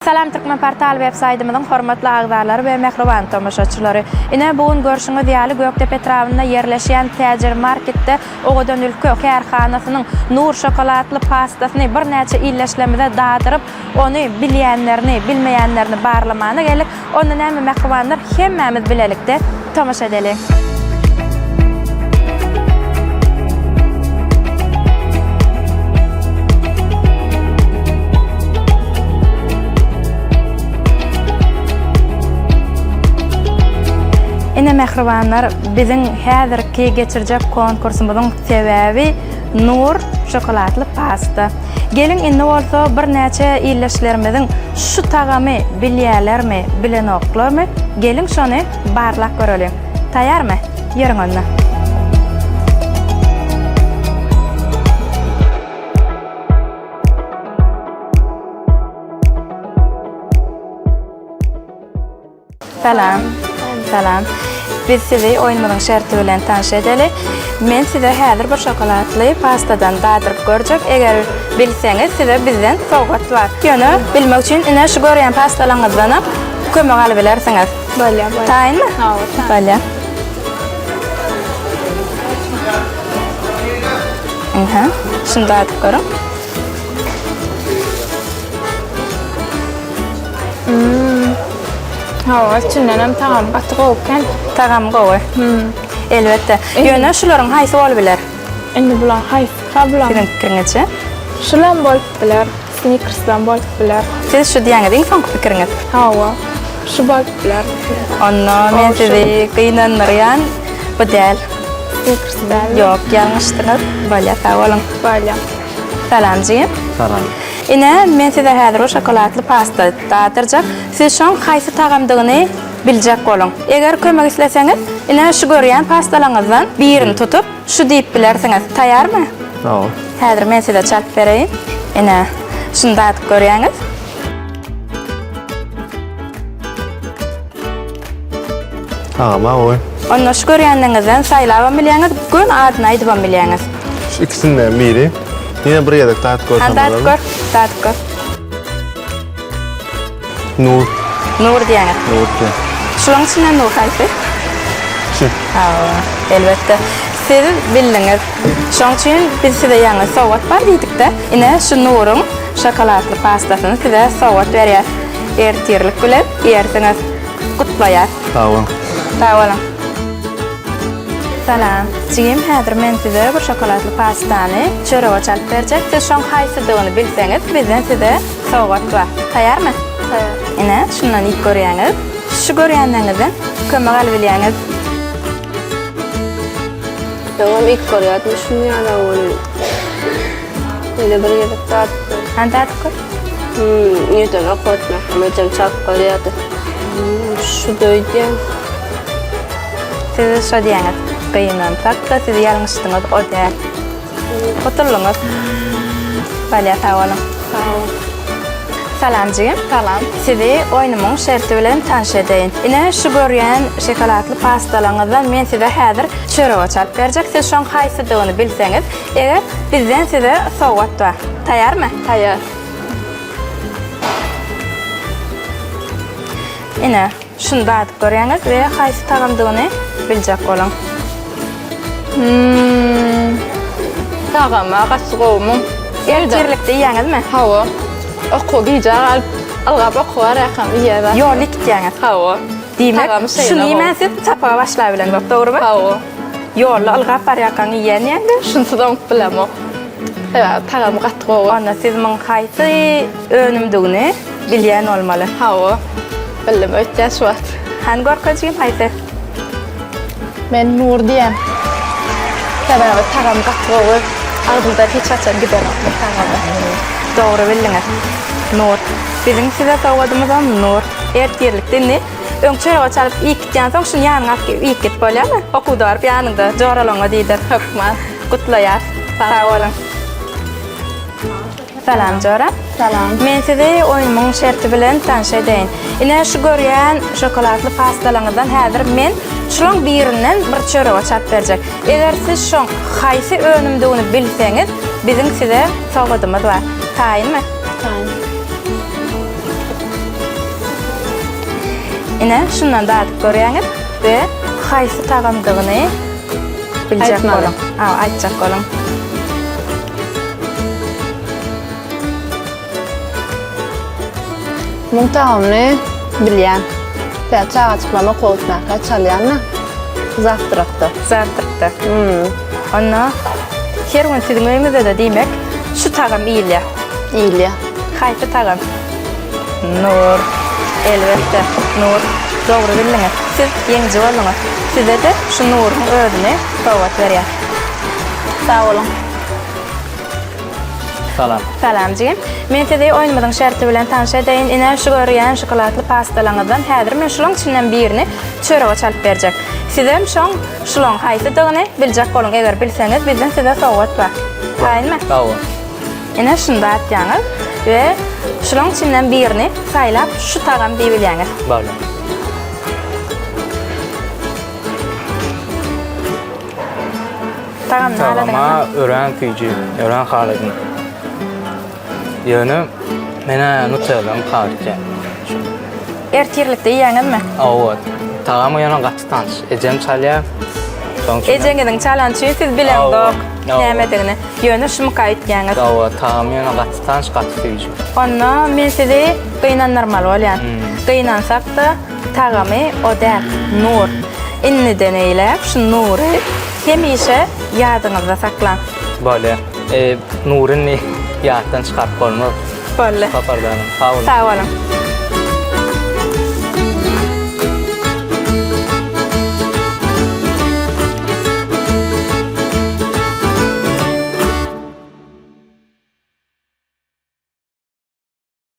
Salam Türkmen portal web-saytymyzyň hormatly agzalary we mehriban tomoşaçylary. Ine bugün görüşüňiz ýaly Göktepe etrafynda yerleşýän Täjer marketde ogadan ülke kärhanasynyň Nur şokoladly pastasyny bir näçe illeşlemede dadyryp, ony bilýänlerini, bilmeýänlerini barlamana gelip, onu näme mehribanlar hemmemiz bilelikde tomoşa edelik. Ine mehribanlar, bizim häzirki geçirjek konkursumyzyň sebäbi Nur şokoladly pasta. Gelin indi bolsa bir näçe illeşlerimiziň şu tagamy bilýärlermi, bilenoklarmy? Gelin şonu barlap görelim. Taýarmy? Ýöreň onda. Salam. Salam. Biz sizi oýnumyzyň şerti bilen tanış edelik. Men size häzir bir şokoladly pastadan dadyryp görjek. Eger bilseňiz, size bizden sowgat bar. Ýöne bilmek üçin ine şu görýän pastalaryňyzdan kömek alyp bilersiňiz. Bolýa. Taýynmy? Bolýa. Şunda atyp görüň. Içinden hem tağam batı qoğuken. Tağam qoğu. Elbette. Ýöne şularyň haýsy bol biler? Indi bulan haýsy bulan. Sizin pikiriňizçe? Şulan bolup biler. Snickers'dan bolup biler. Siz şu diýäňiz soňky pikiriňiz? Şu bolup biler. Onda men sizi gynanmyrýan bu däl. Snickers'dan. Yok, ýalňyşdyňyz. Bolýa, sag bolun. Bolýa. Salamjyň. Salam. Ine men size häzir o şokoladly pasta dadyrjak. Siz şoň haýsy tagamdygyny biljek bolun. Eger kömek isleseňiz, ine şu görýän pastalaryňyzdan birini tutup, şu diýip bilersiňiz. Taýarmy? Tamam. Häzir men size çalyp bereýin. Ine şunda atyp görýäňiz. Tamam, oy. Onda şu görýändiňizden saýlap bilýäňiz, gün adyny aýdyp bilýäňiz. Şu ikisinden biri. Yine buraya da tat koysam Handa atyp gör, atyp gör. Nur. Nur diýäňiz. Nur diye. Şuň içinden nur haýsy? Şu. Elbette. Siz bildiňiz. Şoň üçin biz size ýaňy sowgat bar diýdik-de. Ine şu Nuryň şokoladly pastasyny size sowgat berýär. Ertirlik bilen ýersiňiz. Gutlaýar. Tamam. Sag bolun. Salam. Jigim häzir men size bir şokoladly pastany çörege çalyp berjek. Siz şoň haýsydygyny bilseňiz, bizden size sowgat bar. Taýarmy? Taýar. Ine şundan ilk görýäňiz. Şu görýändiňizden kömek alyp bilýäňiz. Tamam ilk görýärdim. Şunu ýa-da ol. Öyle bir ýerde tat. Handa atyp gör. Ýöten okotma. Mejem çap görýärdi. Şu doýdýan. Siz şu diýäňiz. Gynansak da siz ýalňyşdyňyz o däl. Oturluňyz. Bolýa, sag bolun. Salamjyň. Salam. Sizi oýnumyň şerti bilen tanış edeýin. Ine şu görýän şokoladly pastalaryňyzdan men size häzir çörege çalyp berjek. Siz şoň haýsydygyny bilseňiz, eger bizden size sowgat bar. Taýarmy? Taýar. Ine şunda atyp görýäňiz we haýsy tagamdygyny biljek bolan. Tağama gaçy goýmum. Ertirlikde ýaňyzmy? Hawa. Oku giýjak algap okuwar äham ýa-da. Ýolik diýäňiz. Hawa. Diýmek, Tagamy şunu ýemän siz çapaga başlap bilen bop, dogrymy? Hawa. Ýolly algap bar ýakaň ýen ýa-da. Şunsadan bilemok. Evet, tagamy gaty goýar. Onda siz min haýsy önümdigini bilýän bolmaly. Hawa. Bilim ötýär şu wagt. Han gorkajym haýsy? Men Nur diýem. Sebäbi tagamy gaty goýar. Ardyda hiç açan giderim tagamy. Dogry bildiňiz. Nur. Biziň size sowgadymyz Nur. Ertirlikde ne? Öňçörege çalyp ikitýän soň şunu ýanyňa alyp ikit bolýarmy? Okuwda barp ýanynda joralaňa diýdir. Hökmän. Gutlaýar. Sag bolun. Salam Jora. Salam. Men size oýnumyň şerti bilen tanış edeýin. Ine şu görýän şokoladly pastalaryňyzdan häzir men şuň birinden bir çörege çalyp berjek. Eger siz şoň haýsy önümdigini bilseňiz, biziň size sowgatymyz bar. Taýynmy? Taýyn. Ine şundan da atıp görýäňiz we haýsy tagamdygyny biljek Aýtmaly. bolun. Aýtjak bolun. Muň tagamny bilýän. Bä çağa çıkmama koltmaka çalýanna. Zaptıraqda. Zartyrda. Onda her gün sizin öýüňizde de diýmek, şu tagam iýilýär. İýilýär. Haýsy tagam? Nur. Elbette, Nur. Dogry bildiňiz. Siz ýeňji boldyňyz. Size de şu Nuryň özüni sowgat berýär. Sağ olun. Salam. Salam jigim. Men size oýnumyzyň şerti bilen tanış edeýin. Ine şu görýän şokoladly pastalaňyzdan häzir men şulaň içinden birini çörege çalyp berjek. Sizem şulaň haýsy dygyny biljek bolun. Eger bilseňiz bizden size sowgat bar. Haýymy? Tawa. Ine şunda atýaňyz we şulaň içinden birini saýlap şu tagam diýip bilýäňiz. Bale. Tagam naladyňyz? Tagama ören küýji, ören halygyn. Ýöne mene Nutella'm harika. Ertirlikde ýeňizmi? Awat. Tagama ýana gaty tanış. Ejem çalýar. Ejeňiziň çalançy siz bilen Awa. dok. Awa. Nämedigini ýöne şumy gaýtýaňyz. Awat. Tagama ýana gaty tanış, gaty küýji. Onda men sizi gıynan normal bolýan. Gıynansaq da tagamy odaq, nur. Inniden eýlep şu nury hemişe ýadyňyzda saklan. Bale. Nuryny ýatdan çykarp bolmaz. Bolle. Papardan. Sağ olun. Sağ olun.